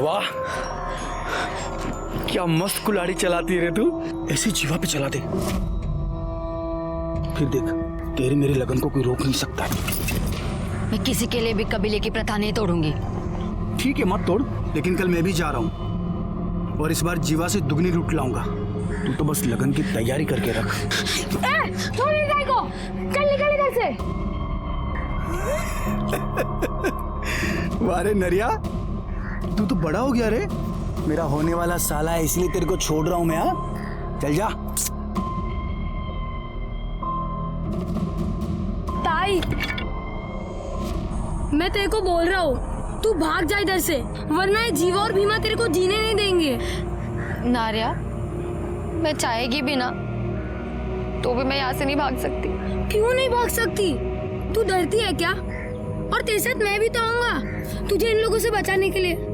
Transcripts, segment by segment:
वाह, क्या मस्त कुल्हाड़ी चलाती है रे तू। ऐसी जीवा पे चला दे, फिर देख तेरे मेरे लगन को कोई रोक नहीं सकता। मैं किसी के लिए भी कबीले की प्रथा नहीं तोड़ूंगी। ठीक है मत तोड़, लेकिन कल मैं भी जा रहा हूँ और इस बार जीवा से दुगनी लूट लाऊंगा। तू तो बस लगन की तैयारी करके रख। छोड़ गाय को, चल निकल इधर से। वारे नरिया, तू तो बड़ा हो गया रे। मेरा होने वाला साला है, इसलिए तेरे को छोड़ रहा हूं मैं। हाँ चल जा। ताई, मैं तेरे को बोल रहा हूँ, तू भाग जा इधर से, वरना ये जीवा और भीमा तेरे को जीने नहीं देंगे। नारिया, मैं चाहेगी भी ना तो भी मैं यहाँ से नहीं भाग सकती। क्यों नहीं भाग सकती? तू डरती है क्या? और तेरे साथ मैं भी तो आऊंगा तुझे इन लोगों से बचाने के लिए।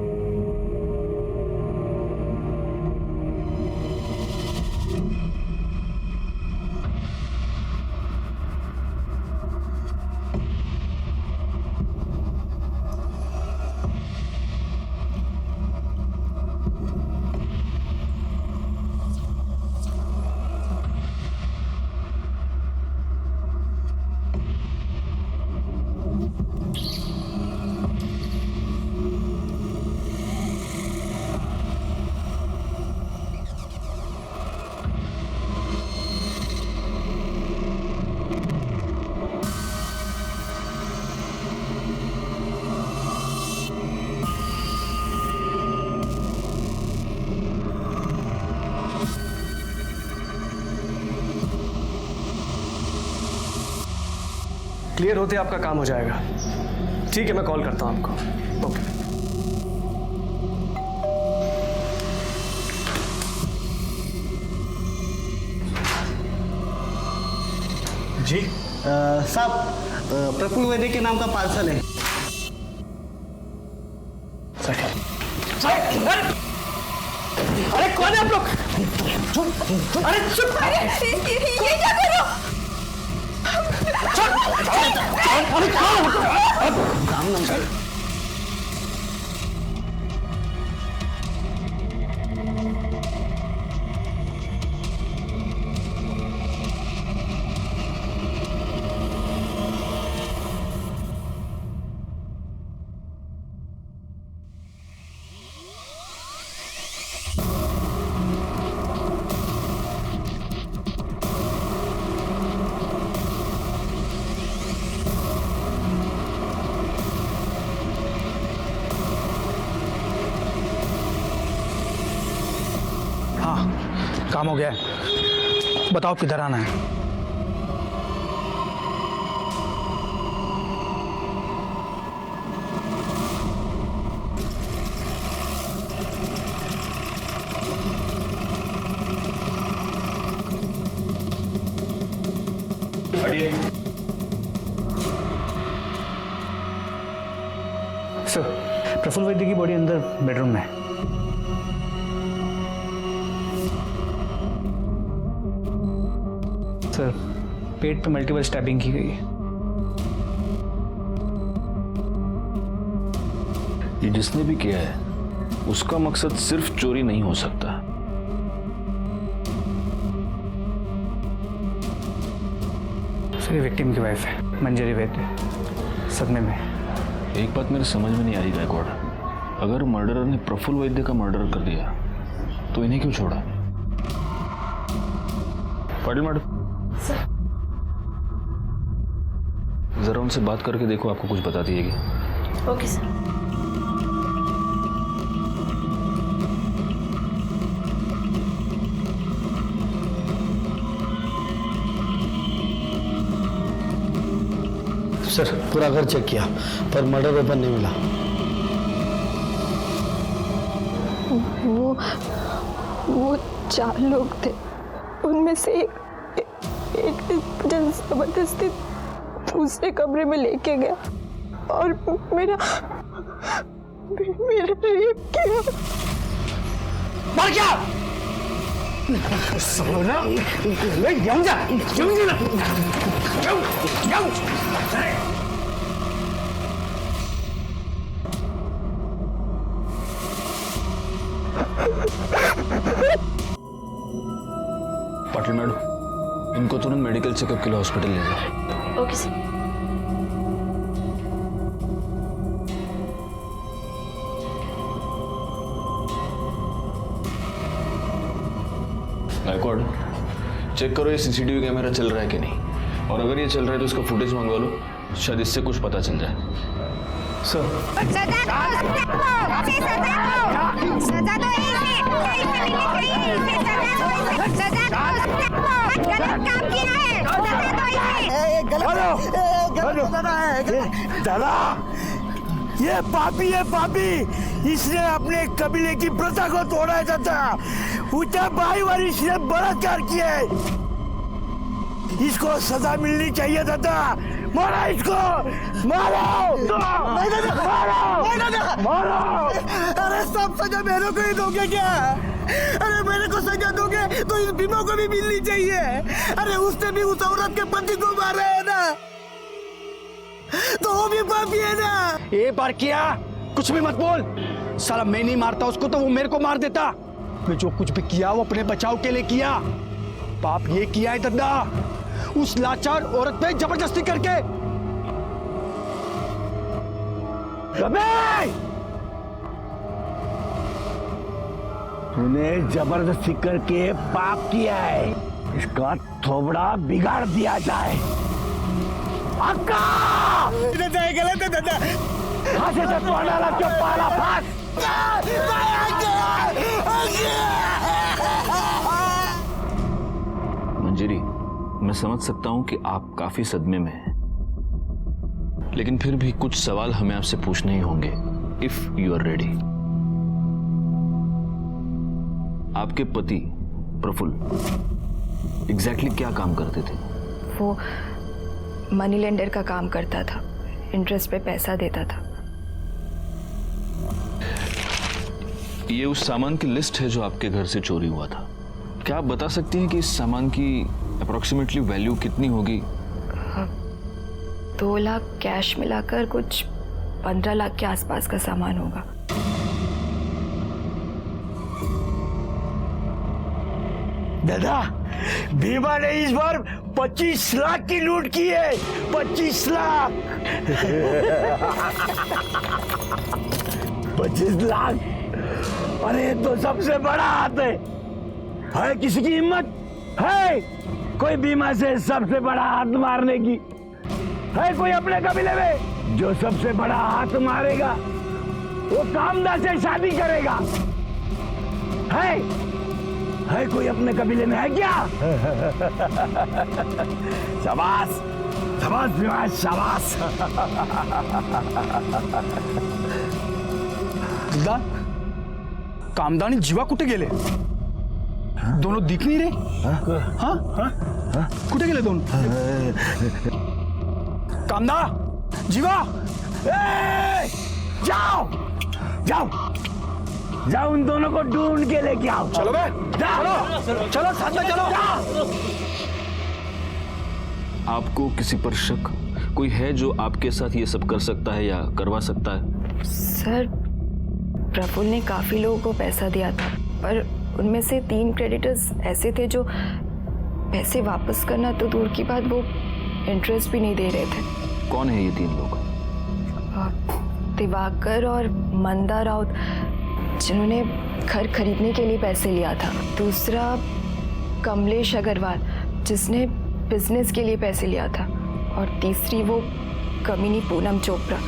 क्लियर होते आपका काम हो जाएगा। ठीक है, मैं कॉल करता हूं आपको। ओके। जी साहब, प्रफुल्ल वैद्य के नाम का पार्सल है। अरे कौन है आप लोग? अरे चुप! ये क्या कर रहे हो? काम हो गया, बताओ किधर आना है। सर, प्रफुल्ल वैद्य की बॉडी अंदर बेडरूम में है। सर, पेट पे मल्टीपल स्टैबिंग की गई है। ये जिसने भी किया है उसका मकसद सिर्फ चोरी नहीं हो सकता। सर, ये विक्टिम की वाइफ है, मंजरी वैद्य, सदमे में। एक बात मेरे समझ में नहीं आ रही गायकवाड़, अगर मर्डरर ने प्रफुल्ल वैद्य का मर्डर कर दिया तो इन्हें क्यों छोड़ा? पाटिल मैडम, जरा उनसे बात करके देखो, आपको कुछ बता दिएगी। Okay sir. सर, पूरा घर चेक किया पर मर्डर वेपन नहीं मिला। वो 4 लोग थे, उनमें से एक जबरदस्ती दूसरे कमरे में लेके गया और मेरा रेप किया। मर गया। सोना, ले जाऊं जा, जाऊं। पाटिल मैडम, इनको तुरंत मेडिकल चेकअप के लिए हॉस्पिटल ले जाओ। Okay sir. गायकवाड़, चेक करो ये सीसीटीवी कैमरा चल रहा है कि नहीं, और अगर ये चल रहा है तो इसका फुटेज मंगवा लो, शायद इससे कुछ पता चल जाए। सर दादा, ये पापी, इसने अपने कबीले की प्रथा को तोड़ा है दादा। ऊंचा भाई वाली इसने बलात्कार किया है, इसको सजा मिलनी चाहिए दादा। मारो इसको, मारो। अरे सब सजा मेरे को ही दोगे क्या? अरे मेरे को सजा दोगे तो इस भीमा को भी मिलनी चाहिए। अरे उसने भी उस औरत के पति को मारा है ना, तो वो भी पापी है ना। एक बार किया, कुछ भी मत बोल। साला मैं नहीं मारता उसको तो वो मेरे को मार देता। मैं जो कुछ भी किया वो अपने बचाव के लिए किया। पाप ये किया है दादा, उस लाचार औरत पे जबरदस्ती करके। तूने जबरदस्ती करके पाप किया है, इसका थोबड़ा बिगाड़ दिया जाए। अक्का! गलत है दादा। फांसी से तो डाला क्यों पाला फांस? मंजरी, मैं समझ सकता हूं कि आप काफी सदमे में हैं, लेकिन फिर भी कुछ सवाल हमें आपसे पूछने ही होंगे, इफ यू आर रेडी। आपके पति प्रफुल्ल एग्जैक्टली क्या काम करते थे? वो मनी लेंडर का काम करता था, इंटरेस्ट पे पैसा देता था। ये उस सामान की लिस्ट है जो आपके घर से चोरी हुआ था। क्या आप बता सकती हैं कि इस सामान की अप्रोक्सीमेटली वैल्यू कितनी होगी? 2 लाख कैश मिलाकर कुछ 15 लाख के आसपास का सामान होगा। दादा, भीमा ने इस बार 25 लाख की लूट की है। 25 लाख 25 लाख। अरे तो सबसे बड़ा हाथ है किसी की हिम्मत है कोई भीमा से सबसे बड़ा हाथ मारने की? है कोई अपने कबीले में जो सबसे बड़ा हाथ मारेगा वो कामदा से शादी करेगा? है कोई अपने कबीले में? है क्या? शाबाश शाबाश भीमा, शाबाश। दादा, कामदानी जीवा कुठे गेले? दोनों दिख नहीं रहे। हाँ कुठे गेले दोनों? कामदा, जीवा, जाओ उन दोनों को ढूंढ के लेके आओ। चलो बे, चलो साथ में चलो। आपको किसी पर शक कोई है जो आपके साथ ये सब कर सकता है या करवा सकता है? सर, प्रफुल्ल ने काफी लोगों को पैसा दिया था, पर उनमें से 3 क्रेडिटर्स ऐसे थे जो पैसे वापस करना तो दूर की बात, वो इंटरेस्ट भी नहीं दे रहे थे। कौन है ये 3 लोग? दिवाकर और मंदा राउत, जिन्होंने घर खरीदने के लिए पैसे लिया था। दूसरा कमलेश अग्रवाल, जिसने बिजनेस के लिए पैसे लिया था। और तीसरी वो कमीनी पूनम चोपड़ा,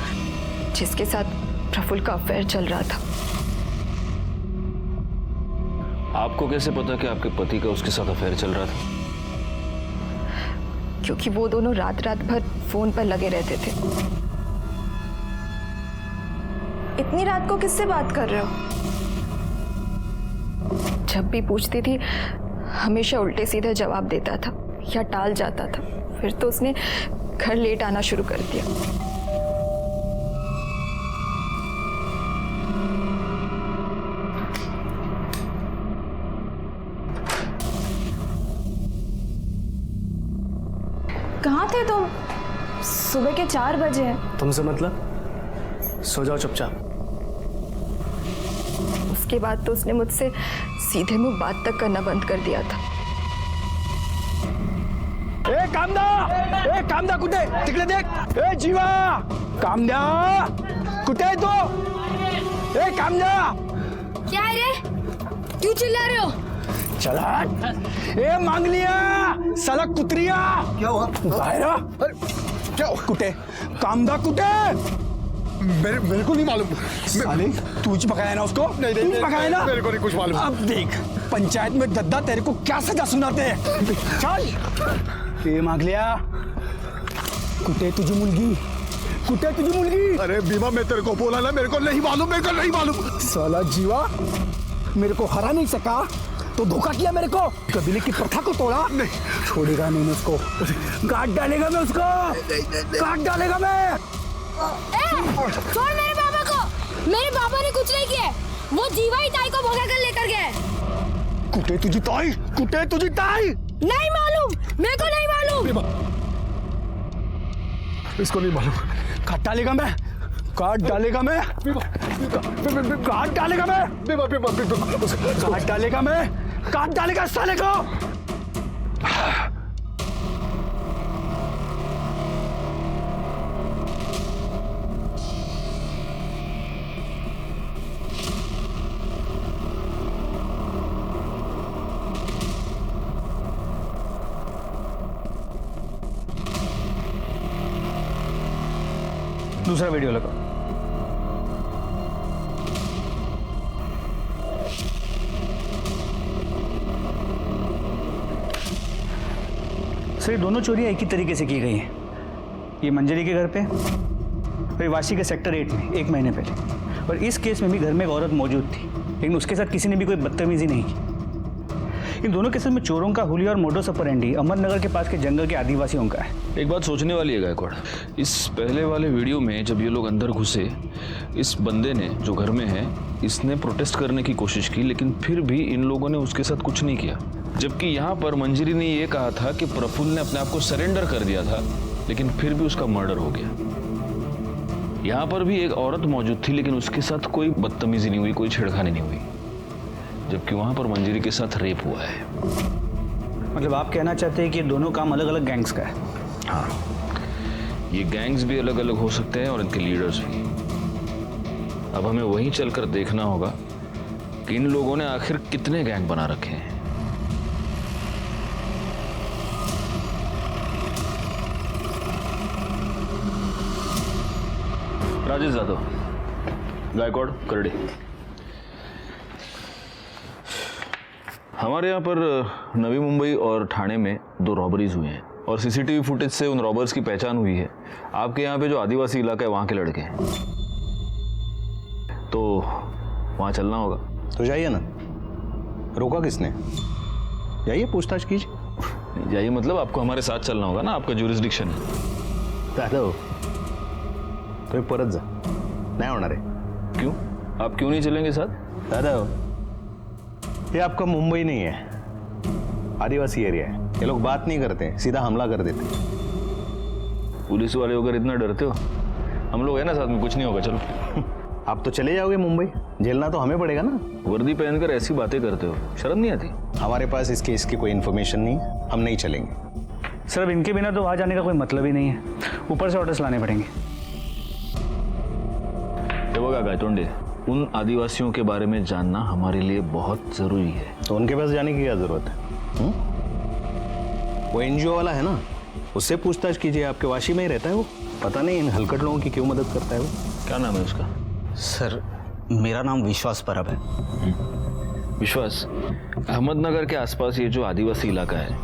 जिसके साथ प्रफुल्ल का अफेयर चल रहा था। आपको कैसे पता कि आपके पति का उसके साथ अफेयर चल रहा था? क्योंकि वो दोनों रात भर फोन पर लगे रहते थे। इतनी रात को किससे बात कर रहे हो? जब भी पूछती थी हमेशा उल्टे सीधे जवाब देता था या टाल जाता था। फिर तो उसने घर लेट आना शुरू कर दिया। कहाँ थे तुम? सुबह के 4 बजे हैं। तुमसे मतलब? सो जाओ चुपचाप। उसके बाद तो उसने मुझसे सीधे मुंह बात तक करना बंद कर दिया था। ए कामदा कुठे तिकडे देख। ए जीवा कामदा कुठे आहे तो? ए कामदा क्या है रे? क्यों चिल्ला रहे हो? चला। ए मांगलिया साला कुत्रिया क्या हुआ? बाहेर आ। क्या कुठे कामदा कुठे? मेरे को नहीं मालूम। साले तूच पकाया ना उसको? नहीं, तूच पकाया ना? मेरे को नहीं कुछ मालूम। अब देख पंचायत में दद्दा तेरे को क्या सजा सुनाते हैं। चल। ए मांगलिया कुठे तुझी मुलगी? कुठे तुझी मुलगी? अरे बीमा, मैं तेरे को बोला ना, मेरे को नहीं मालूम। साला जीवा मेरे को हरा नहीं सका तो धोखा किया मेरे को, कबीले की प्रथा को तोड़ा। नहीं छोड़ेगा नहीं मैं उसको, काट डालेगा मैं उसको, काट डालेगा मैं। छोड़ मेरे पापा को। मेरे पापा ने कुछ नहीं किया, वो जीवा ही ताई को भगा कर लेकर गए। कुठे तुझी ताई? कुठे तुझी ताई? नहीं मालूम, मेरे को नहीं मालूम। इसको नहीं मालूम। काट डालेगा मैं, काट डालेगा मैं, काट डालेगा मैं, काट डालेगा मैं, काट डालेगा साले को। दूसरा वीडियो लगाओ। सर, ये दोनों चोरियां एक ही तरीके से की गई हैं। ये मंजरी के घर पे और वाशी के सेक्टर 8 में 1 महीने पहले। और इस केस में भी घर में एक औरत मौजूद थी, लेकिन उसके साथ किसी ने भी कोई बदतमीजी नहीं की। इन दोनों केसेस में चोरों का हुलिया और मोडस ऑपरेंडी अहमदनगर के पास के जंगल के आदिवासियों का है। एक बात सोचने वाली है गायकवाड़, इस पहले वाले वीडियो में जब ये लोग अंदर घुसे, इस बंदे ने जो घर में है, इसने प्रोटेस्ट करने की कोशिश की, लेकिन फिर भी इन लोगों ने उसके साथ कुछ नहीं किया। जबकि यहाँ पर मंजरी ने ये कहा था कि प्रफुल्ल ने अपने आप को सरेंडर कर दिया था, लेकिन फिर भी उसका मर्डर हो गया। यहाँ पर भी एक औरत मौजूद थी, लेकिन उसके साथ कोई बदतमीजी नहीं हुई, कोई छेड़खानी नहीं हुई, जबकि वहां पर मंजरी के साथ रेप हुआ है। मतलब आप कहना चाहते हैं कि ये दोनों काम अलग अलग गैंग्स का है? हाँ, ये गैंग्स भी अलग अलग हो सकते हैं और इनके लीडर्स भी। अब हमें वहीं चलकर देखना होगा कि इन लोगों ने आखिर कितने गैंग बना रखे हैं। राजेश यादव, गायकवाड़, करड़ी। हमारे यहाँ पर नवी मुंबई और ठाणे में 2 रॉबरीज हुए हैं और सीसीटीवी फुटेज से उन रॉबर्स की पहचान हुई है। आपके यहाँ पे जो आदिवासी इलाका है वहाँ के लड़के हैं, तो वहाँ चलना होगा। तो जाइए ना, रोका किसने? जाइए, पूछताछ कीजिए। जाइए मतलब आपको हमारे साथ चलना होगा ना, आपका ज्यूरिसडिक्शन है। दादा तुम्ही परत जा, नाही होणार आहे। क्यों? आप क्यों नहीं चलेंगे साथ? दादा ये आपका मुंबई नहीं है, आदिवासी एरिया है। ये लोग बात नहीं करते, सीधा हमला कर देते। पुलिस वाले होकर इतना डरते हो? हम लोग है ना साथ में, कुछ नहीं होगा, चलो। आप तो चले जाओगे मुंबई, झेलना तो हमें पड़ेगा ना। वर्दी पहनकर ऐसी बातें करते हो, शर्म नहीं आती? हमारे पास इस केस की कोई इन्फॉर्मेशन नहीं है, हम नहीं चलेंगे। सर, अब इनके बिना तो वहाँ जाने का कोई मतलब ही नहीं है, ऊपर से ऑर्डर्स लाने पड़ेंगे। बघा गायतोंडे, उन आदिवासियों के बारे में जानना हमारे लिए बहुत जरूरी है। तो उनके पास जाने की क्या जरूरत है? वो एनजीओ वाला है ना, उससे पूछताछ कीजिए। आपके वाशी में ही रहता है वो, पता नहीं इन हलकट लोगों की क्यों मदद करता है वो। क्या नाम है उसका? सर, मेरा नाम विश्वास परब है। विश्वास, अहमदनगर के आसपास ये जो आदिवासी इलाका है,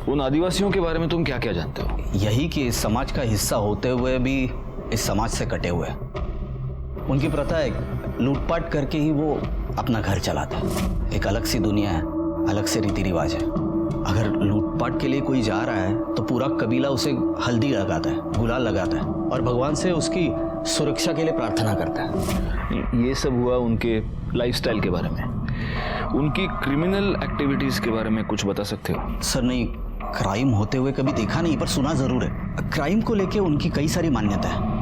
उन आदिवासियों के बारे में तुम क्या क्या जानते हो? यही कि इस समाज का हिस्सा होते हुए भी इस समाज से कटे हुए हैं। उनकी प्रथा है, लूटपाट करके ही वो अपना घर चलाता है। एक अलग सी दुनिया है, अलग से रीति रिवाज है। अगर लूटपाट के लिए कोई जा रहा है तो पूरा कबीला उसे हल्दी लगाता है, गुलाल लगाता है और भगवान से उसकी सुरक्षा के लिए प्रार्थना करता है। ये सब हुआ उनके लाइफस्टाइल के बारे में। उनकी क्रिमिनल एक्टिविटीज के बारे में कुछ बता सकते हो? सर नहीं, क्राइम होते हुए कभी देखा नहीं, पर सुना जरूर है। क्राइम को लेके उनकी कई सारी मान्यता है।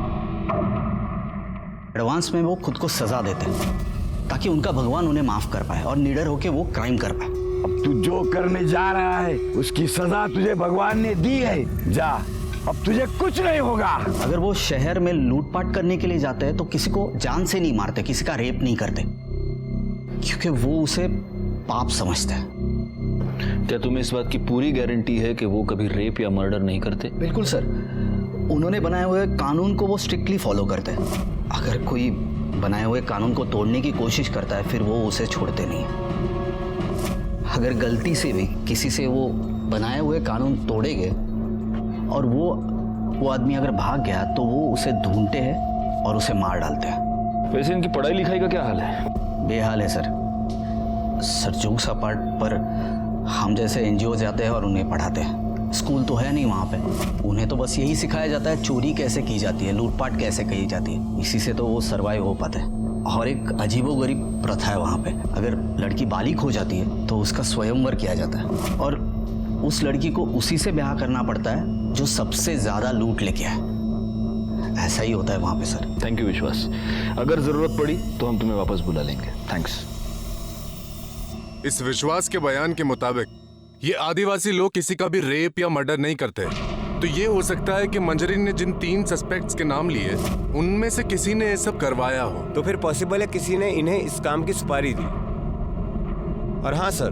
एडवांस में वो खुद को सजा देते हैं। ताकि उनका भगवान उन्हें माफ कर पाए और निडर होकर वो क्राइम कर पाए। अब तू जो करने जा रहा है उसकी सजा तुझे भगवान ने दी है। जा, अब तुझे कुछ नहीं होगा। अगर वो शहर में लूटपाट करने के लिए जाते हैं तो किसी को जान से नहीं मारते, किसी का रेप नहीं करते, क्योंकि वो उसे पाप समझते हैं। क्या तुम्हें इस बात की पूरी गारंटी है कि वो कभी रेप या मर्डर नहीं करते? बिल्कुल सर, उन्होंने बनाए हुए कानून को वो स्ट्रिक्टली फॉलो करते हैं। अगर कोई बनाए हुए कानून को तोड़ने की कोशिश करता है फिर वो उसे छोड़ते नहीं। अगर गलती से भी किसी से वो बनाए हुए कानून तोड़ेंगे और वो आदमी अगर भाग गया तो वो उसे ढूंढते हैं और उसे मार डालते हैं। वैसे इनकी पढ़ाई लिखाई का क्या हाल है? बेहाल है सर। जोक्स अपार्ट, पर हम जैसे एनजीओ जाते हैं और उन्हें पढ़ाते हैं। स्कूल तो है नहीं वहाँ पे, उन्हें तो बस यही सिखाया जाता है चोरी कैसे की जाती है, लूटपाट कैसे की जाती है। इसी से तो वो सर्वाइव हो पाते हैं। और एक अजीबोगरीब प्रथा है वहाँ पे, अगर लड़की बालिग हो जाती है तो उसका स्वयंवर किया जाता है और उस लड़की को उसी से ब्याह करना पड़ता है जो सबसे ज्यादा लूट लेके आए। ऐसा ही होता है वहाँ पे सर। थैंक यू विश्वास, अगर जरूरत पड़ी तो हम तुम्हें वापस बुला लेंगे। थैंक्स। इस विश्वास के बयान के मुताबिक ये आदिवासी लोग किसी का भी रेप या मर्डर नहीं करते, तो ये हो सकता है कि मंजरी ने जिन 3 सस्पेक्ट्स के नाम लिए उनमें से किसी ने ये सब करवाया हो। तो फिर पॉसिबल है किसी ने इन्हें इस काम की सुपारी दी। और हाँ सर,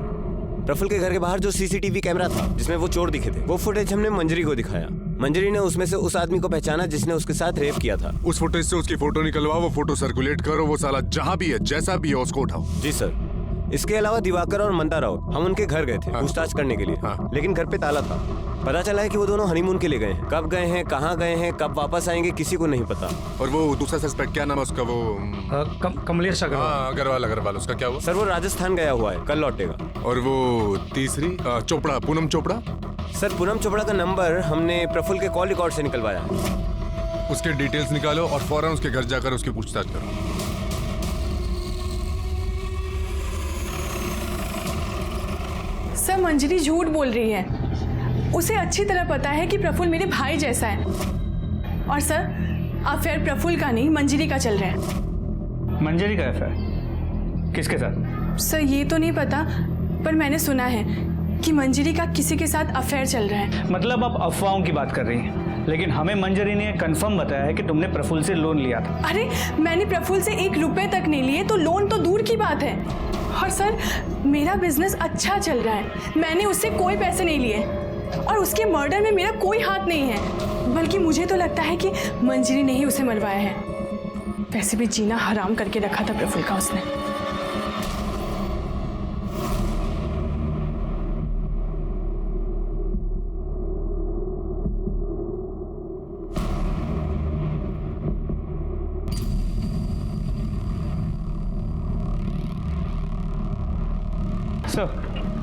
प्रफुल्ल के घर के बाहर जो सीसीटीवी कैमरा था जिसमें वो चोर दिखे थे, वो फुटेज हमने मंजरी को दिखाया। मंजरी ने उसमें से उस आदमी को पहचाना जिसने उसके साथ रेप किया था। उस फुटेज से उसकी फोटो निकलवाओ, वो फोटो सर्कुलेट करो, वो साला जहाँ भी है जैसा भी है उसको उठाओ। जी सर। इसके अलावा दिवाकर और मंदा राउत, हम उनके घर गए थे पूछताछ करने के लिए। लेकिन घर पे ताला था। पता चला है कि वो दोनों हनीमून के लिए गए हैं। कब गए हैं, कहाँ गए हैं, कब वापस आएंगे, किसी को नहीं पता। और वो दूसरा सस्पेक्ट क्या नाम है उसका? वो कमलेश अग्रवाल। अग्रवाल उसका क्या हुआ? सर वो राजस्थान गया हुआ है, कल लौटेगा। और वो तीसरी चोपड़ा, पूनम चोपड़ा? सर पूनम चोपड़ा का नंबर हमने प्रफुल्ल के कॉल रिकॉर्ड से निकलवाया। उसके डिटेल्स निकालो और फौरन उसके घर जाकर उसकी पूछताछ करो। सर मंजरी झूठ बोल रही है। उसे अच्छी तरह पता है कि प्रफुल्ल मेरे भाई जैसा है। और सर अफेयर प्रफुल्ल का नहीं मंजरी का चल रहा है। मंजरी का अफेयर किसके साथ? सर ये तो नहीं पता, पर मैंने सुना है कि मंजरी का किसी के साथ अफेयर चल रहा है। मतलब आप अफवाहों की बात कर रही हैं, लेकिन हमें मंजरी ने कंफर्म बताया है कि तुमने प्रफुल्ल से लोन लिया था। अरे मैंने प्रफुल्ल से 1 रुपए तक नहीं लिए, तो लोन तो दूर की बात है। और सर मेरा बिजनेस अच्छा चल रहा है, मैंने उससे कोई पैसे नहीं लिए और उसके मर्डर में मेरा कोई हाथ नहीं है। बल्कि मुझे तो लगता है कि मंजरी ने ही उसे मरवाया है। वैसे भी जीना हराम करके रखा था प्रफुल्ल का उसने।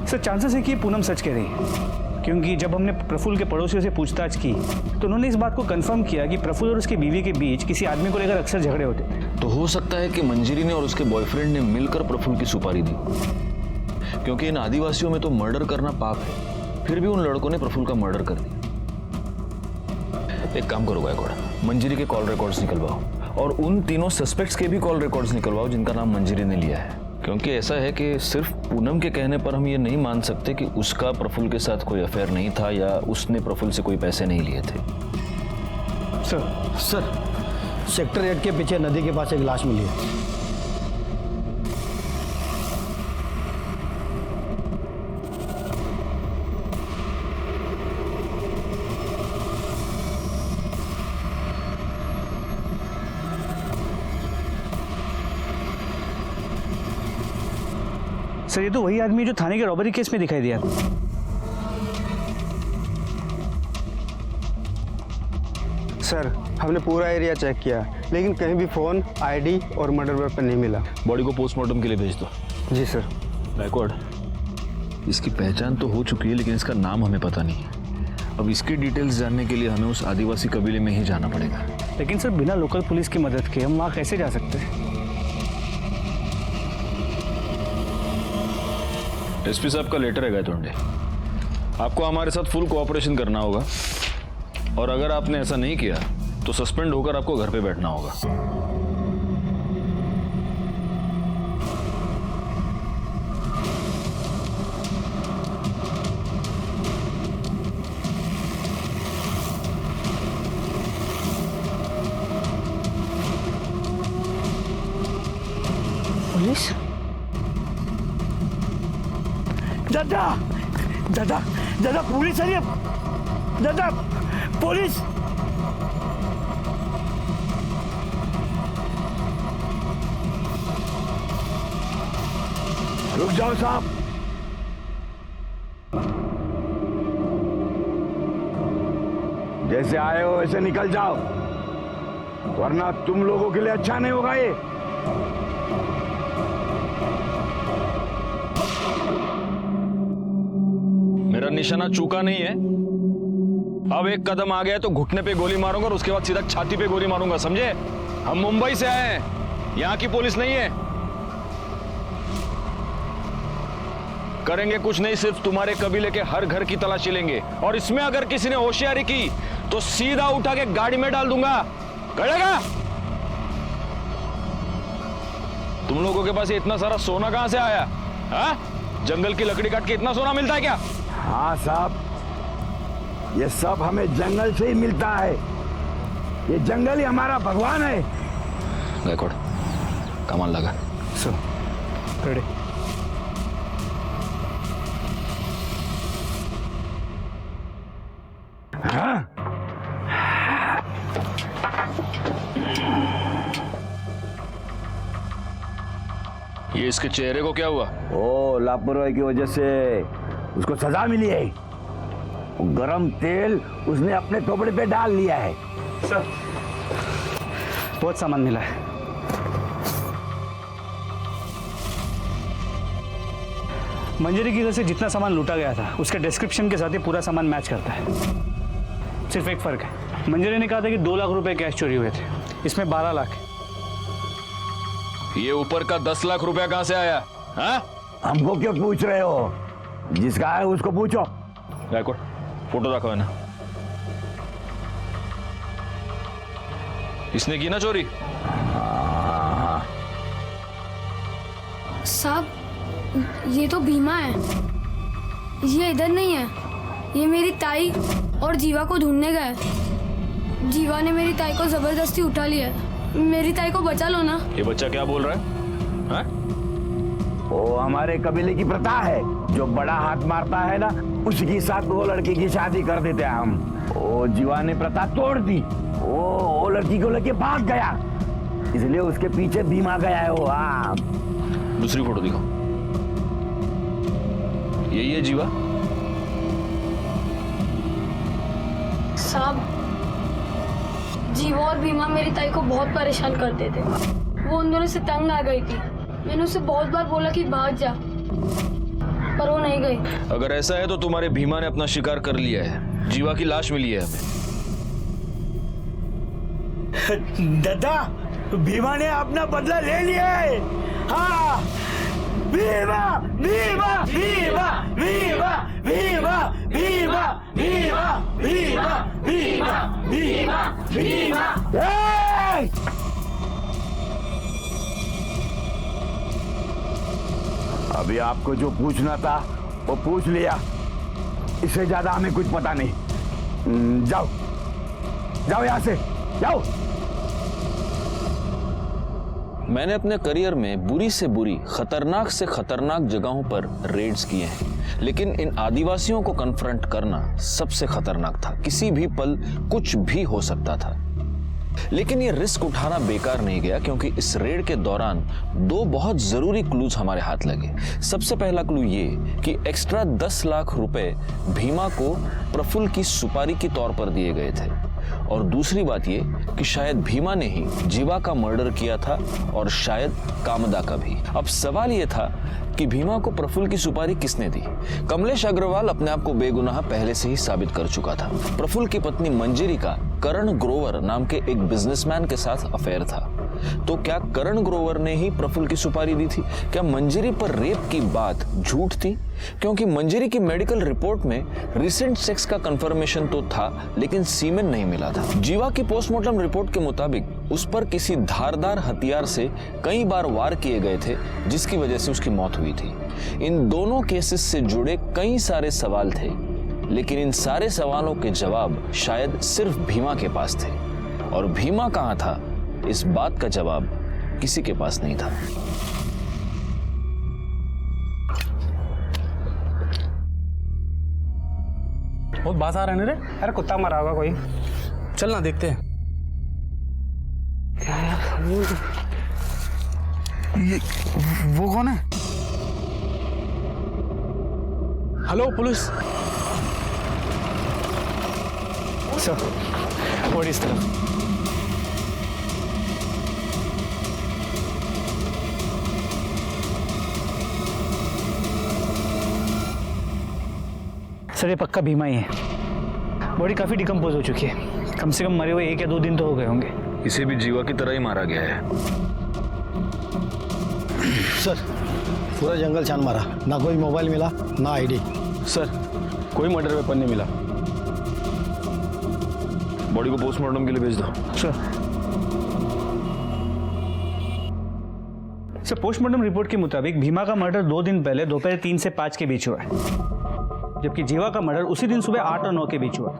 सर चांसेस है कि पूनम सच कह रही है, क्योंकि जब हमने प्रफुल्ल के पड़ोसियों से पूछताछ की तो उन्होंने इस बात को कंफर्म किया कि प्रफुल्ल और उसकी बीवी के बीच किसी आदमी को लेकर अक्सर झगड़े होते थे। तो हो सकता है कि मंजरी ने और उसके बॉयफ्रेंड ने मिलकर प्रफुल्ल की सुपारी दी, क्योंकि इन आदिवासियों में तो मर्डर करना पाप है, फिर भी उन लड़कों ने प्रफुल्ल का मर्डर कर दिया। एक काम करो गायकवाड़, मंजरी के कॉल रिकॉर्ड्स निकलवाओ और उन तीनों सस्पेक्ट्स के भी कॉल रिकॉर्ड्स निकलवाओ जिनका नाम मंजरी ने लिया है। क्योंकि ऐसा है कि सिर्फ पूनम के कहने पर हम ये नहीं मान सकते कि उसका प्रफुल्ल के साथ कोई अफेयर नहीं था या उसने प्रफुल्ल से कोई पैसे नहीं लिए थे। सर सेक्टर 8 के पीछे नदी के पास एक लाश मिली है। सर ये तो वही आदमी जो थाने के रॉबरी केस में दिखाई दिया। सर हमने पूरा एरिया चेक किया, लेकिन कहीं भी फोन, आईडी और मर्डर वेपन नहीं मिला। बॉडी को पोस्टमार्टम के लिए भेज दो। जी सर। बैकवर्ड, इसकी पहचान तो हो चुकी है लेकिन इसका नाम हमें पता नहीं है। अब इसकी डिटेल्स जानने के लिए हमें उस आदिवासी कबीले में ही जाना पड़ेगा। लेकिन सर बिना लोकल पुलिस की मदद के हम वहाँ कैसे जा सकते हैं? एसपी साहब का लेटर है गायतोंडे, आपको हमारे साथ फुल कोऑपरेशन करना होगा और अगर आपने ऐसा नहीं किया तो सस्पेंड होकर आपको घर पे बैठना होगा। पुलिस। दादा दादा दादा पुलिस है, दादा पुलिस। रुक जाओ साहब, जैसे आए हो वैसे निकल जाओ, वरना तुम लोगों के लिए अच्छा नहीं होगा ये। मेरा निशाना चूका नहीं है। अब एक कदम आ गया तो घुटने पे गोली मारूंगा और उसके बाद सीधा छाती पे गोली मारूंगा, समझे? हम मुंबई से आए हैं, यहां की पुलिस नहीं है। करेंगे कुछ नहीं, सिर्फ तुम्हारे कबीले के हर घर की तलाशी लेंगे, और इसमें अगर किसी ने होशियारी की तो सीधा उठा के गाड़ी में डाल दूंगा। करेगा? तुम लोगों के पास ये इतना सारा सोना कहां से आया? हाँ? जंगल की लकड़ी काट के इतना सोना मिलता है क्या? हाँ साहब, ये सब हमें जंगल से ही मिलता है। ये जंगल ही हमारा भगवान है। गायकवाड़, कमाल लगा। So ready. हाँ? ये इसके चेहरे को क्या हुआ? ओ, लापरवाही की वजह से उसको सजा मिली है। गरम तेल उसने अपने कपड़े पे डाल लिया है। सर, बहुत सामान मिला है। मंजरी की घर से जितना सामान लूटा गया था उसके डिस्क्रिप्शन के साथ ही पूरा सामान मैच करता है। सिर्फ एक फर्क है, मंजरी ने कहा था कि 2 लाख रुपए कैश चोरी हुए थे, इसमें 12 लाख है। ये ऊपर का 10 लाख रुपया कहां से आया? हाँ? हमको क्यों पूछ रहे हो? जिसका है उसको पूछो। गायकवाड़, फोटो रखो है ना। इसने की ना चोरी? साहब, ये तो भीमा है, ये इधर नहीं है। ये मेरी ताई और जीवा को ढूंढने गए। जीवा ने मेरी ताई को जबरदस्ती उठा लिया। मेरी ताई को बचा लो ना। ये बच्चा क्या बोल रहा है? हाँ? वो हमारे कबीले की प्रथा है, जो बड़ा हाथ मारता है ना, उसके साथ वो लड़की की शादी कर देते हैं हम। वो जीवा ने प्रथा तोड़ दी। वो लड़की को लेके भाग गया, इसलिए उसके पीछे भीमा गया है वो। हाँ, दूसरी फोटो दिखाओ। यही है जीवा? साहब, जीवा और भीमा मेरी ताई को बहुत परेशान करते थे। वो उन दोनों से तंग आ गई थी। मैंने उसे बहुत बार बोला कि भाग जा, पर वो नहीं गई। अगर ऐसा है तो तुम्हारे भीमा ने अपना शिकार कर लिया है। जीवा की लाश मिली है हमें। दादा, भीमा ने अपना बदला ले लिया है। हाँ, भीमा भीमा भीमा भीमा भीमा भीमा भीमा भीमा भीमा भीमा भीमा। अभी आपको जो पूछना था वो पूछ लिया, इससे ज्यादा हमें कुछ पता नहीं। जाओ जाओ, यहां से जाओ। मैंने अपने करियर में बुरी से बुरी, खतरनाक से खतरनाक जगहों पर रेड्स किए हैं, लेकिन इन आदिवासियों को कन्फ्रंट करना सबसे खतरनाक था। किसी भी पल कुछ भी हो सकता था। लेकिन ये रिस्क उठाना बेकार नहीं गया, क्योंकि इस रेड के दौरान 2 बहुत जरूरी क्लूज हमारे हाथ लगे। सबसे पहला क्लू ये कि एक्स्ट्रा 10 लाख रुपए भीमा को प्रफुल्ल की सुपारी के तौर पर दिए गए थे, और दूसरी बात ये कि शायद भीमा ने ही जीवा का मर्डर किया था, और शायद कामदा का भी। अब सवाल ये था कि भीमा को प्रफुल्ल की सुपारी किसने दी? कमलेश अग्रवाल अपने आप को बेगुनाह पहले से ही साबित कर चुका था। प्रफुल्ल की पत्नी मंजरी का करण ग्रोवर नाम के एक बिजनेसमैन के साथ अफेयर था। तो क्या करण ग्रोवर ने ही प्रफुल्ल की सुपारी दी थी? क्या मंजरी पर रेप की बात झूठ थी? क्योंकि मंजरी की मेडिकल रिपोर्ट में रिसेंट सेक्स का कंफर्मेशन तो था, लेकिन सीमेन नहीं मिला था। जीवा की पोस्टमार्टम रिपोर्ट के मुताबिक उस पर किसी धारदार हथियार से कई बार वार किए गए थे, जिसकी वजह से उसकी मौत हुई थी। इन दोनों केसेस से जुड़े कई सारे सवाल थे, लेकिन इन सारे सवालों के जवाब शायद सिर्फ भीमा के पास थे, और भीमा कहाँ था, इस बात का जवाब किसी के पास नहीं था। बहुत बात आ रहा है रे। अरे कुत्ता मरा होगा कोई। चल ना देखते हैं। ये वो कौन है? Hello police. सर और इस तरफ। सर ये पक्का भीमा ही है। बॉडी काफी डिकम्पोज हो चुकी है, कम से कम मरे हुए 1 या 2 दिन तो हो गए होंगे। इसे भी जीवा की तरह ही मारा गया है। सर पूरा जंगल छान मारा, ना कोई मोबाइल मिला ना आईडी। सर कोई मर्डर वेपन नहीं मिला। बॉडी को पोस्टमार्टम के लिए भेज दो। सर पोस्टमार्टम रिपोर्ट के मुताबिक भीमा का मर्डर 2 दिन पहले दोपहर 3 से 5 के बीच हुआ है, जबकि जीवा का मर्डर उसी दिन सुबह 8 और 9 के बीच हुआ।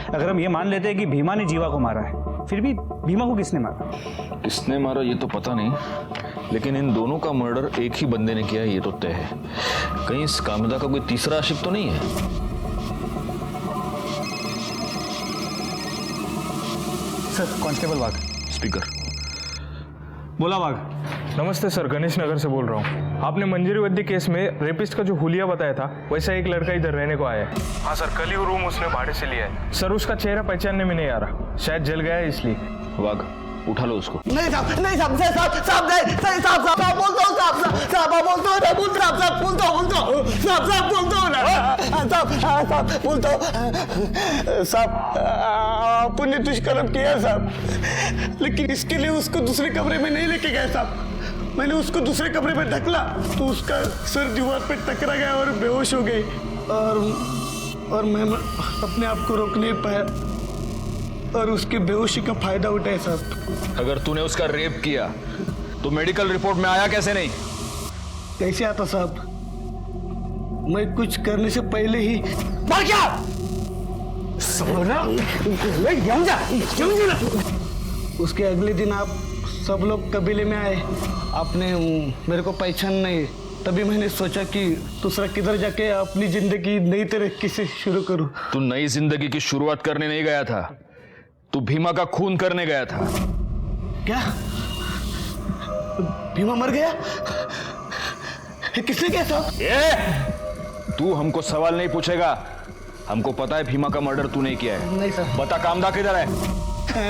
अगर हम ये मान लेते हैं कि भीमा ने जीवा को मारा है, फिर भी भीमा को किसने मारा? किसने मारा ये तो पता नहीं, लेकिन इन दोनों का मर्डर एक ही बंदे ने किया है ये तो तय है। कहीं इस कामिदा का कोई तीसरा आशिक तो नहीं है? सर कांस्टेबल वाघ। स्पीकर। बोला वाघ। नमस्ते सर, गणेश नगर से बोल रहा हूँ। आपने मंजरी वद्दी केस में रेपिस्ट का जो हुलिया बताया था, वैसा एक लड़का इधर रहने को आया है। हाँ सर, कल ही वो रूम उसने भाड़े से लिया है। सर उसका चेहरा पहचानने में नहीं आ रहा, शायद जल गया है इसलिए। वाघ उठा लो उसको। नहीं साहब, नहीं साहब, साहब नहीं, साहब बोलता हूँ, साहब बोलता हूँ ना, बोलता हूँ, साहब बोलता हूँ ना, साहब आपने दुष्कर्म किया साहब, लेकिन इसके लिए उसको दूसरे कमरे में नहीं लेके गए साहब। मैंने उसको दूसरे कमरे में ढकला तो उसका सर दीवार पे टकरा गया और बेहोश हो गई, और मैं अपने आप को रोक नहीं पाया और उसकी बेहोशी का फायदा उठाया साहब। अगर तूने उसका रेप किया तो मेडिकल रिपोर्ट में आया कैसे नहीं? कैसे आता साहब? मैं कुछ करने से पहले ही मर गया। उसके अगले दिन आप सब लोग कबीले में आए, आपने मेरे को पहचान नहीं, तभी मैंने सोचा कि दूसरा किधर जाके अपनी जिंदगी नई तरीके से शुरू करूं। तू नई जिंदगी की शुरुआत करने नहीं गया था, तू भीमा का खून करने गया था। क्या भीमा मर गया? किसने किया साहब? तू हमको सवाल नहीं पूछेगा, हमको पता है भीमा का मर्डर तू नहीं किया है। नहीं सर। बता कामदा किधर है?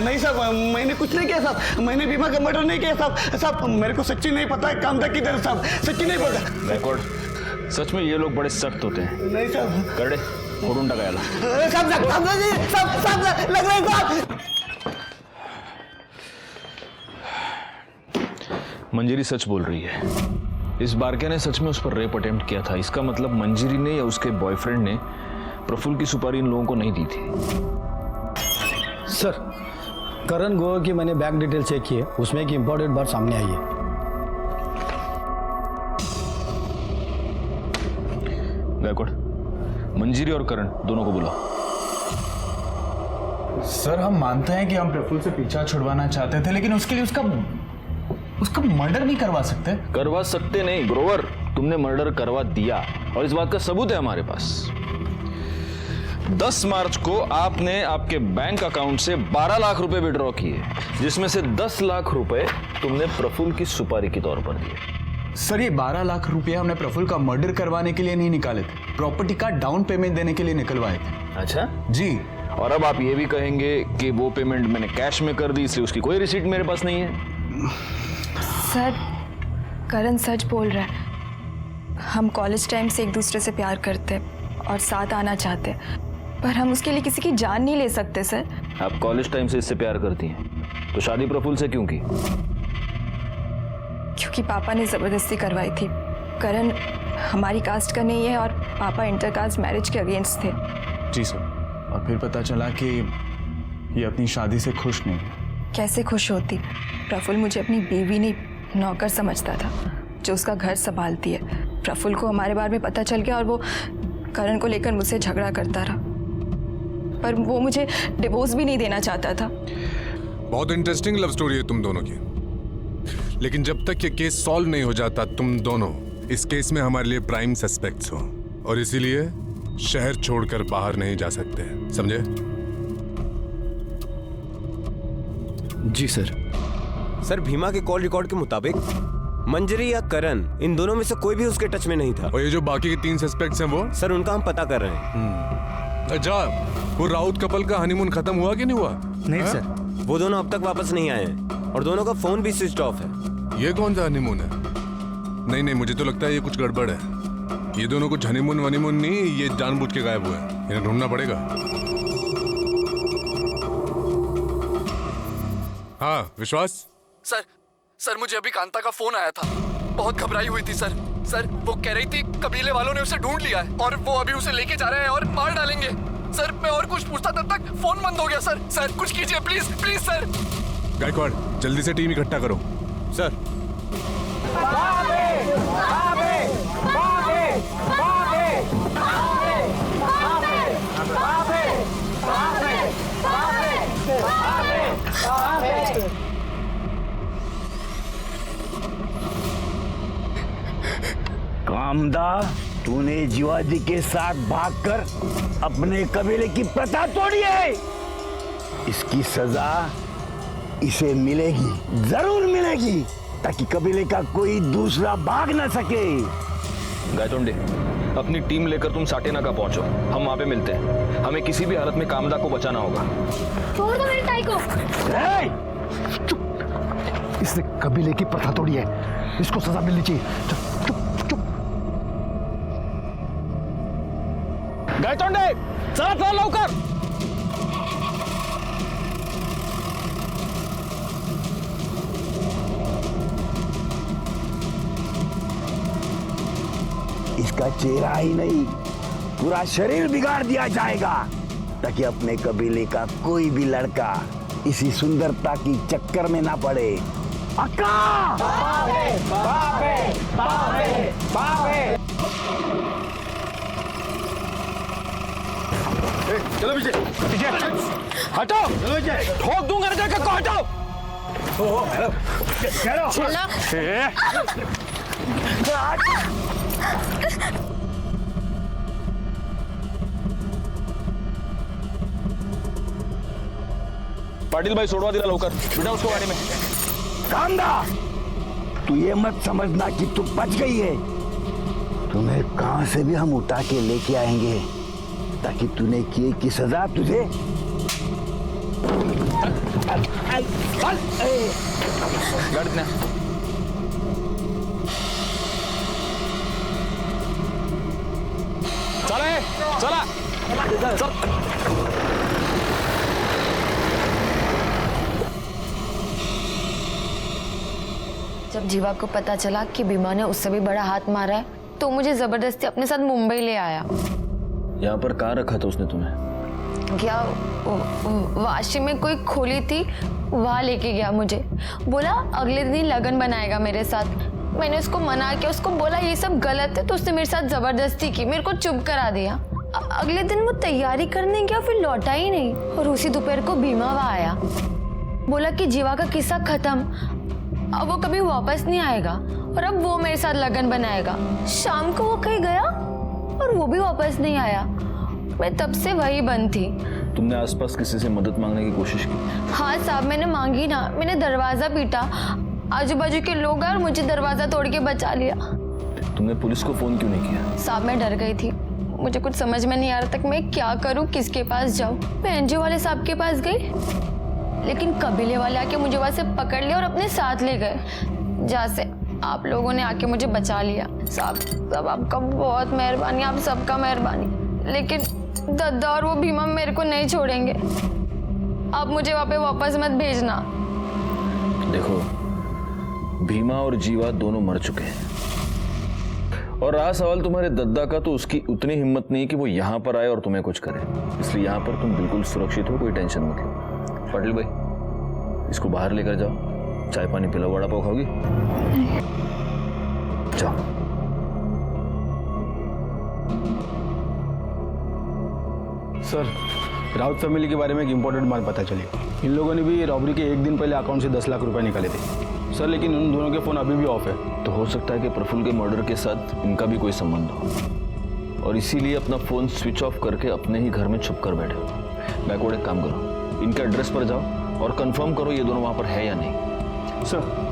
नहीं साहब, मैंने कुछ नहीं किया साहब, मैंने भीमा का मर्डर नहीं किया साहब। साहब मेरे को सच्ची नहीं पता है कामदा किधर साहब, सच्ची नहीं पता। रिकॉर्ड, सच में ये लोग बड़े सख्त होते हैं। नहीं साहब। करड़े फोड़ून टाकायला। साहब लग रहा है साहब। मंजरी सच बोल रही है, इस बारके ने सच में उस पर रेप अटेम्प्ट किया था। इसका मतलब मंजरी ने या उसके बॉयफ्रेंड ने प्रफुल्ल की सुपारी इन लोगों को नहीं दी थी। सर करण गोवा की मैंने बैंक डिटेल चेक की है, उसमें एक इंपॉर्टेंट बात सामने आई है। गायकवाड़, मंजरी और करण दोनों को बुलाओ। सर हम मानते हैं कि हम प्रफुल्ल से पीछा छुड़वाना चाहते थे, लेकिन उसके लिए उसका मर्डर नहीं करवा सकते। करवा सकते नहीं ग्रोवर, तुमने मर्डर करवा दिया और इस बात का सबूत है हमारे पास। 10 मार्च को आपने आपके बैंक अकाउंट से 12 लाख रुपए विड्रॉ किए, जिसमें से 10 लाख रुपए तुमने प्रफुल्ल की सुपारी के तौर पर दिए। सर ये 12 लाख रुपए हमने प्रफुल्ल का मर्डर करवाने के लिए नहीं निकाले थे, प्रॉपर्टी का डाउन पेमेंट देने के लिए निकलवाए थे। अच्छा जी। और अब आप ये भी कहेंगे कि वो पेमेंट मैंने कैश में कर दी, इसलिए उसकी कोई रिसीट मेरे पास नहीं है। सर करण सच बोल रहा है, हम कॉलेज टाइम से एक दूसरे से प्यार करते और साथ आना चाहते, पर हम उसके लिए किसी की जान नहीं ले सकते। सर आप कॉलेज टाइम से इससे प्यार करती हैं, तो शादी प्रफुल्ल से क्यों की? क्योंकि पापा ने ज़बरदस्ती करवाई थी। करण हमारी कास्ट का नहीं है और पापा इंटरकास्ट मैरिज के अगेंस्ट थे। जी सर, और फिर पता चला कि ये अपनी शादी से खुश नहीं। कैसे खुश होती? प्रफुल्ल मुझे अपनी बीवी नहीं नौकर समझता था जो उसका घर संभालती है। प्रफुल्ल को हमारे बारे में पता चल गया और वो करण को लेकर मुझसे झगड़ा करता रहा, पर वो मुझे डिवोर्स भी नहीं देना चाहता था। बहुत इंटरेस्टिंग लव स्टोरी है तुम दोनों की, लेकिन जब तक ये केस सॉल्व नहीं हो जाता तुम दोनों इस केस में हमारे लिए प्राइम सस्पेक्ट्स हो, और इसीलिए शहर छोड़कर बाहर नहीं जा सकते, समझे? जी सर। सर, भीमा के कॉल रिकॉर्ड के मुताबिक मंजरी या करण, इन दोनों में से कोई भी उसके टच में नहीं था। और ये जो बाकी के 3 सस्पेक्ट्स हैं वो? सर, उनका हम पता कर रहे हैं। अच्छा, वो राउत कपल का हनीमून खत्म हुआ कि नहीं हुआ? नहीं सर, वो दोनों अब तक वापस नहीं आए हैं और दोनों का फोन भी स्विच ऑफ है। ये कौन सा हनीमून है? नहीं नहीं, मुझे तो लगता है ये कुछ गड़बड़ है। ये दोनों कुछ हनीमून वनीमून नहीं, ये जानबूझ के गायब हुए हैं। इन्हें ढूंढना पड़ेगा। हाँ विश्वास। सर मुझे अभी कांता का फोन आया था। बहुत घबराई हुई थी सर। वो कह रही थी कबीले वालों ने उसे ढूंढ लिया है और वो अभी उसे लेके जा रहे हैं और मार डालेंगे। सर, मैं और कुछ पूछता तब तक फोन बंद हो गया। सर कुछ कीजिए प्लीज प्लीज सर। गायकवाड़, जल्दी से टीम इकट्ठा करो। सर। कामदा, तूने जीवाजी के साथ भागकर अपने कबीले की प्रथा तोड़ी है। इसकी सजा इसे मिलेगी, जरूर मिलेगी, ताकि कबीले का कोई दूसरा भाग ना सके। गायतोंडे, अपनी टीम लेकर तुम साटेनाका पहुंचो। हम वहां पे मिलते हैं। हमें किसी भी हालत में कामदा को बचाना होगा। छोड़ दो मेरी ताई को। चुप! इसने कबीले की प्रथा तोड़ी है, इसको सजा मिलनी चाहिए। चुप चुप चुप। गायतोंडे, चला लवकर। इसका चेहरा ही नहीं, पूरा शरीर बिगाड़ दिया जाएगा, ताकि अपने कबीले का कोई भी लड़का इसी सुंदरता की चक्कर में ना पड़े। अक्का! बाबे, बाबे, बाबे, बाबे। चलो पीछे पीछे हटो। चलो पीछे, ठोक दूंगा ना जाकर को। हटो। पाटिल भाई, सोडवा दिला लवकर, बिठा उसको गाड़ी में। कामदा, तू ये मत समझना कि तू बच गई है। तुम्हें कहां से भी हम उठा के लेके आएंगे, ताकि तूने किए की सजा तुझे। चला। जब जीवा को पता चला कि भीमा ने उससे भी बड़ा हाथ मारा है, तो मुझे जबरदस्ती अपने साथ मुंबई ले आया। यहाँ पर कहाँ रखा था उसने तुम्हें? क्या वाशी में कोई खोली थी, वहाँ लेके गया मुझे। बोला अगले दिन लगन बनाएगा मेरे साथ। मैंने उसको मना किया, उसको बोला ये सब गलत है, तो उसने मेरे साथ जबरदस्ती की, मेरे को चुप करा दिया। अगले दिन वो तैयारी करने गया, फिर लौटा ही नहीं। और उसी दोपहर को भीमा वहाँ आया, बोला कि जीवा का किस्सा खत्म, अब वो कभी वापस नहीं आएगा और अब वो मेरे साथ लगन बनाएगा। शाम को वो कहीं गया और वो भी वापस नहीं आया। मैं तब से वही बंद थी। तुमने आसपास किसी से मदद मांगने की कोशिश की? हाँ साहब, मैंने मांगी ना। मैंने दरवाजा पीटा, आजू बाजू के लोग आए और मुझे दरवाजा तोड़ के बचा लिया। तुमने पुलिस को फोन क्यों नहीं किया? साहब, मैं डर गई थी। मुझे कुछ समझ में नहीं आ रहा था कि मैं क्या करूँ, किसके पास जाऊँ। मैं एनजीओ वाले साहब के पास गई, लेकिन कबीले वाले आके मुझे वहां से पकड़ लिया और अपने साथ ले गए, जहाँ से आप लोगों ने आके मुझे बचा लिया। साहब आपका बहुत मेहरबानी, आप सबका मेहरबानी। लेकिन दद्दा और वो भीमा मेरे को नहीं छोड़ेंगे। आप मुझे वहाँ पे वापस मत भेजना। देखो, भीमा और जीवा दोनों मर चुके हैं, और रहा सवाल तुम्हारे दद्दा का, तो उसकी उतनी हिम्मत नहीं कि वो यहाँ पर आए और तुम्हें कुछ करे। इसलिए यहाँ पर तुम बिल्कुल सुरक्षित हो, कोई टेंशन मत लो। पाटिल भाई, इसको बाहर लेकर जाओ, चाय पानी पिलाओ। वड़ा पाव खाओगी? जाओ। सर, राउत फैमिली के बारे में एक इम्पोर्टेंट बात पता चली। इन लोगों ने भी रॉबरी के एक दिन पहले अकाउंट से 10 लाख रुपए निकाले थे सर, लेकिन उन दोनों के फ़ोन अभी भी ऑफ है। तो हो सकता है कि प्रफुल्ल के मर्डर के साथ इनका भी कोई संबंध हो। और इसीलिए अपना फोन स्विच ऑफ करके अपने ही घर में छुप कर बैठे हो। बैकवर्ड एक काम करो, इनके एड्रेस पर जाओ और कंफर्म करो ये दोनों वहां पर है या नहीं। सर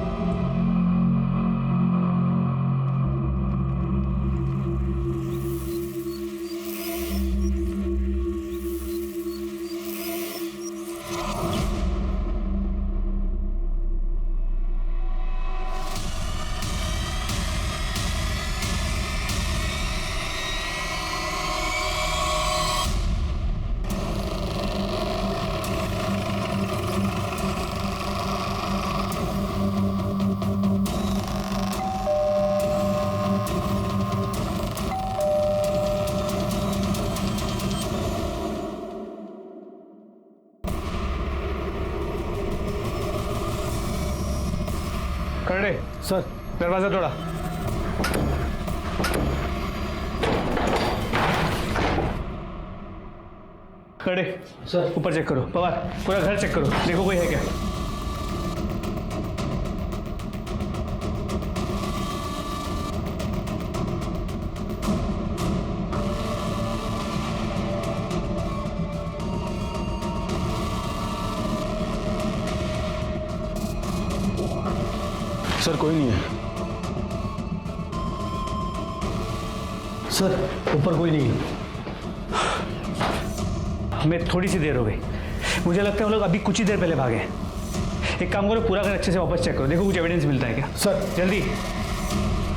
खड़े सर, दरवाजा तोड़ा। खड़े सर, ऊपर चेक करो। पवार, पूरा घर चेक करो, देखो कोई है क्या। सर कोई नहीं है। सर ऊपर कोई नहीं है। हमें थोड़ी सी देर हो गई, मुझे लगता है वो लोग अभी कुछ ही देर पहले भागे। एक काम करो, पूरा घर अच्छे से वापस चेक करो, देखो कुछ एविडेंस मिलता है क्या। सर जल्दी।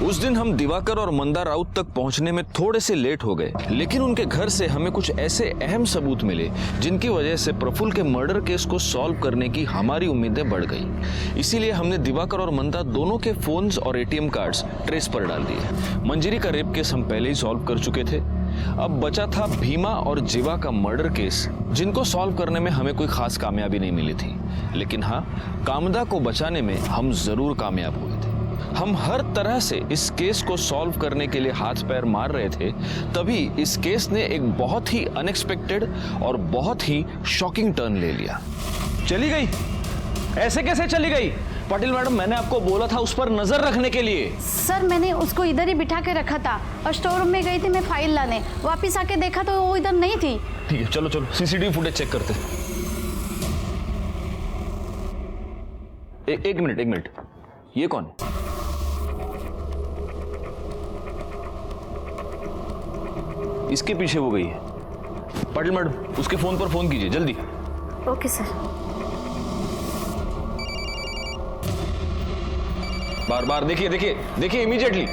उस दिन हम दिवाकर और मंदा राउत तक पहुंचने में थोड़े से लेट हो गए, लेकिन उनके घर से हमें कुछ ऐसे अहम सबूत मिले जिनकी वजह से प्रफुल्ल के मर्डर केस को सॉल्व करने की हमारी उम्मीदें बढ़ गई। इसीलिए हमने दिवाकर और मंदा दोनों के फोन्स और एटीएम कार्ड्स ट्रेस पर डाल दिए। मंजरी का रेप केस हम पहले ही सॉल्व कर चुके थे। अब बचा था भीमा और जीवा का मर्डर केस, जिनको सॉल्व करने में हमें कोई खास कामयाबी नहीं मिली थी, लेकिन हाँ, कामदा को बचाने में हम जरूर कामयाब हुए थे। हम हर तरह से इस केस को सॉल्व करने के लिए हाथ पैर मार रहे थे, तभी इस केस ने एक बहुत ही अनएक्सपेक्टेड और बहुत ही शॉकिंग टर्न ले लिया। चली गई? ऐसे कैसे चली गई? पाटिल मैडम, मैंने आपको बोला था उस पर नजर रखने के लिए। सर मैंने उसको इधर ही बिठा के रखा था और स्टोर रूम में गई थी मैं फाइल लाने, वापस आके देखा तो वो इधर नहीं थी। ठीक है, चलो चलो सीसीटीवी फुटेज चेक करते। एक मिनट, ये कौन है? इसके पीछे वो गई है। पाटिल मैडम, उसके फोन पर फोन कीजिए जल्दी। Okay sir. बार देखिए इमीडिएटली।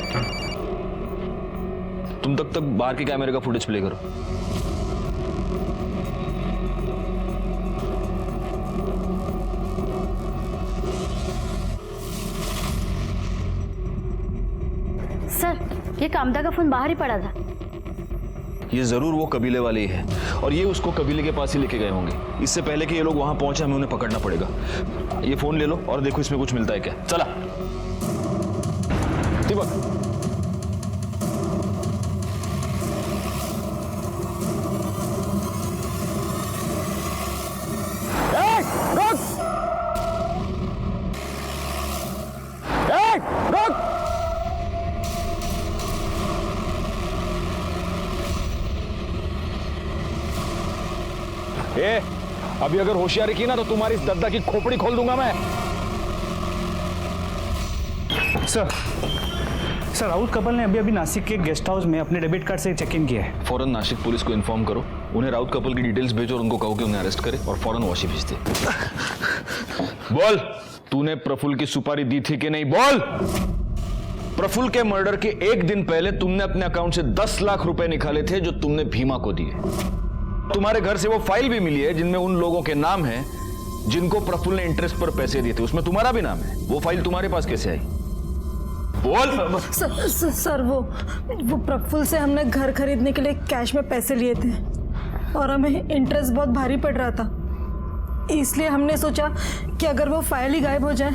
तुम तक बाहर के कैमरे का फुटेज प्ले करो। सर ये कामदा का फोन बाहर ही पड़ा था। ये जरूर वो कबीले वाले ही है और ये उसको कबीले के पास ही लेके गए होंगे। इससे पहले कि ये लोग वहां पहुंचे हमें उन्हें पकड़ना पड़ेगा। ये फोन ले लो और देखो इसमें कुछ मिलता है क्या। चला दीपक। अभी अगर होशियारी की ना तो तुम्हारी इस दद्दा की खोपड़ी खोल दूंगा मैं। सर राउत कपल ने अभी नासिक के गेस्ट हाउस में अपने डेबिट कार्ड से चेक इन किया है। फौरन नासिक पुलिस को इन्फॉर्म करो, उन्हें राउत कपल की डिटेल्स भेजो और उनको कहो कि उन्हें अरेस्ट करे और फौरन वाशी भेज दे। बोल, तूने प्रफुल्ल की सुपारी दी थी कि नहीं? बोल। प्रफुल्ल के मर्डर के एक दिन पहले तुमने अपने अकाउंट से 10 लाख रुपए निकाले थे जो तुमने भीमा को दिए। तुम्हारे घर से वो फाइल भी मिली है जिनमें उन लोगों के नाम हैं जिनको प्रफुल्ल ने इंटरेस्ट पर पैसे दिए थे, उसमें तुम्हारा भी नाम है। वो फाइल तुम्हारे पास कैसे आई? बोल। सर वो प्रफुल्ल से हमने घर खरीदने के लिए कैश में पैसे लिए थे और हमें इंटरेस्ट बहुत भारी पड़ रहा था, इसलिए हमने सोचा कि अगर वो फाइल ही गायब हो जाए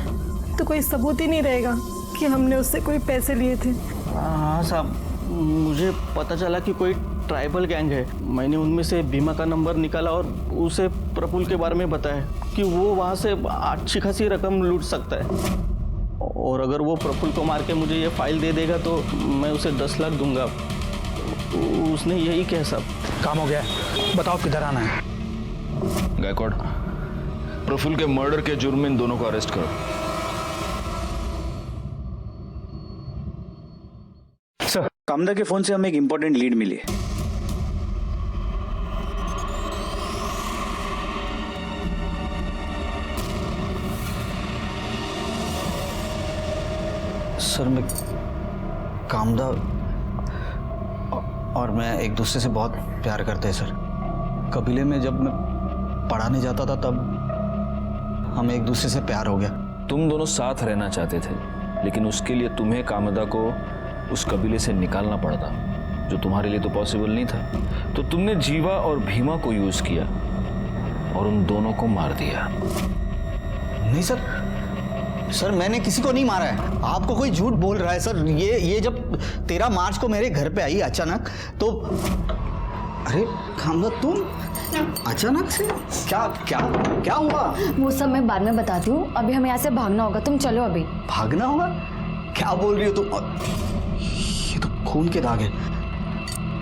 तो कोई सबूत ही नहीं रहेगा कि हमने उससे कोई पैसे लिए थे। हाँ साहब, मुझे पता चला कि कोई ट्राइबल गैंग है। मैंने उनमें से भीमा का नंबर निकाला और उसे प्रफुल्ल के बारे में बताया कि वो वहाँ से अच्छी खासी रकम लूट सकता है और अगर वो प्रफुल्ल को मार के मुझे ये फाइल दे देगा तो मैं उसे 10 लाख दूंगा। उसने यही किया साहब। काम हो गया है, बताओ किधर आना है। गायकवाड़, प्रफुल्ल के मर्डर के जुर्म में इन दोनों को अरेस्ट करो। सर, कामदा के फोन से हमें एक इंपॉर्टेंट लीड मिली है। सर, मैं कामदा और मैं एक दूसरे से बहुत प्यार करते हैं सर। कबीले में जब मैं पढ़ाने जाता था तब हमें एक दूसरे से प्यार हो गया। तुम दोनों साथ रहना चाहते थे, लेकिन उसके लिए तुम्हें कामदा को उस कबीले से निकालना पड़ता, जो तुम्हारे लिए तो पॉसिबल नहीं था। तो तुमने जीवा और भीमा को यूज किया और उन दोनों को मार दिया। नहीं सर, मैंने किसी को नहीं मारा है। आपको कोई झूठ बोल रहा है सर। ये जब 13 मार्च को मेरे घर पे आई अचानक, तो अरे कामदा तुम अचानक से क्या हुआ? वो सब मैं बाद में बताती हूँ, अभी हमें यहाँ से भागना होगा। तुम चलो अभी। भागना होगा? क्या बोल रही हो तुम? ये तो खून के दाग है।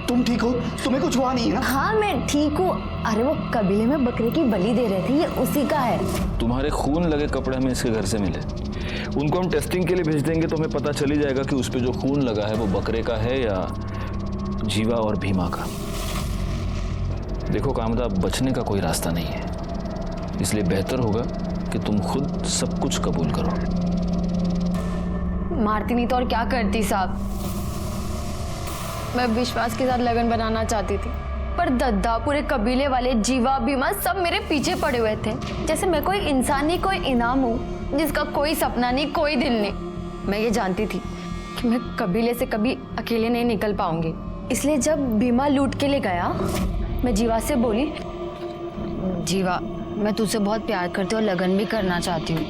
तुम ठीक हो? तुम्हें कुछ हुआ नहीं है ना? हाँ, मैं ठीक हूँ। अरे वो कबीले में बकरे की बलि दे रहे थे, ये उसी का है। तुम्हारे खून लगे कपड़े हमें इसके घर से मिले, उनको हम टेस्टिंग के लिए भेज देंगे तो हमें पता चल ही जाएगा कि उस पे जो खून लगा है वो बकरे का है या जीवा और भीमा का। देखो कामदा, बचने का कोई रास्ता नहीं है, इसलिए बेहतर होगा कि तुम खुद सब कुछ कबूल करो। मारती नहीं तो और क्या करती साहब। मैं विश्वास के साथ लगन बनाना चाहती थी, पर दद्दा, पूरे कबीले वाले, जीवा, भीमा सब मेरे पीछे पड़े हुए थे, जैसे मैं कोई इंसान नहीं, कोई इनाम हूँ जिसका कोई सपना नहीं, कोई दिल नहीं। मैं ये जानती थी कि मैं कबीले से कभी अकेले नहीं निकल पाऊंगी, इसलिए जब भीमा लूट के लिए गया, मैं जीवा से बोली, जीवा, मैं तुझसे बहुत प्यार करती हूँ और लगन भी करना चाहती हूँ।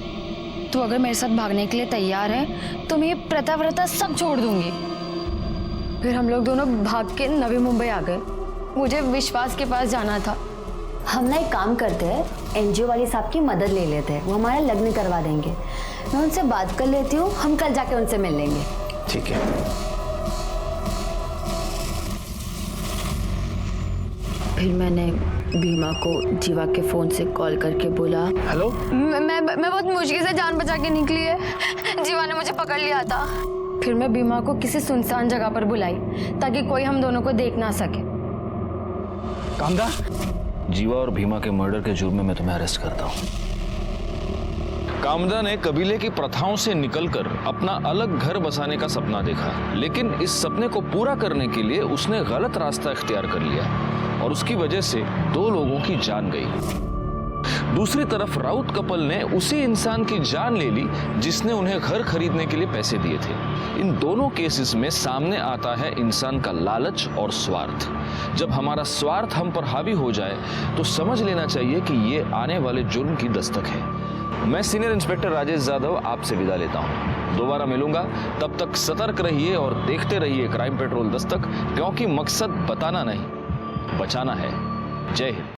तू अगर मेरे साथ भागने के लिए तैयार है तो मैं ये प्रथा व्रता सब छोड़ दूंगी। फिर हम लोग दोनों भाग के नवी मुंबई आ गए। मुझे विश्वास के पास जाना था। हम ना एक काम करते हैं, एनजीओ वाली साहब की मदद ले लेते हैं, वो हमारा लग्न करवा देंगे। मैं उनसे बात कर लेती हूँ, हम कल जाके उनसे मिल लेंगे। ठीक है। फिर मैंने भीमा को जीवा के फोन से कॉल करके बोला, हेलो। मैं बहुत मुश्किल से जान बचा के निकली है, जीवा ने मुझे पकड़ लिया था। फिर मैं भीमा को किसी सुनसान जगह पर बुलाई ताकि कोई हम दोनों को देख ना सके। कामदा, जीवा और भीमा के मर्डर के जुर्म में मैं तुम्हें अरेस्ट करता हूँ। कामदा ने कबीले की प्रथाओं से निकलकर अपना अलग घर बसाने का सपना देखा, लेकिन इस सपने को पूरा करने के लिए उसने गलत रास्ता इख्तियार कर लिया और उसकी वजह से 2 लोगों की जान गई। दूसरी तरफ राउत कपल ने उसी इंसान की जान ले ली जिसने उन्हें घर खरीदने के लिए पैसे दिए थे। इन दोनों केसेस में सामने आता है इंसान का लालच और स्वार्थ। जब हमारा स्वार्थ हम पर हावी हो जाए तो समझ लेना चाहिए कि ये आने वाले जुर्म की दस्तक है। मैं सीनियर इंस्पेक्टर राजेश यादव आपसे विदा लेता हूँ। दोबारा मिलूंगा, तब तक सतर्क रहिए और देखते रहिए क्राइम पेट्रोल दस्तक, क्योंकि मकसद बताना नहीं, बचाना है। जय हिंद।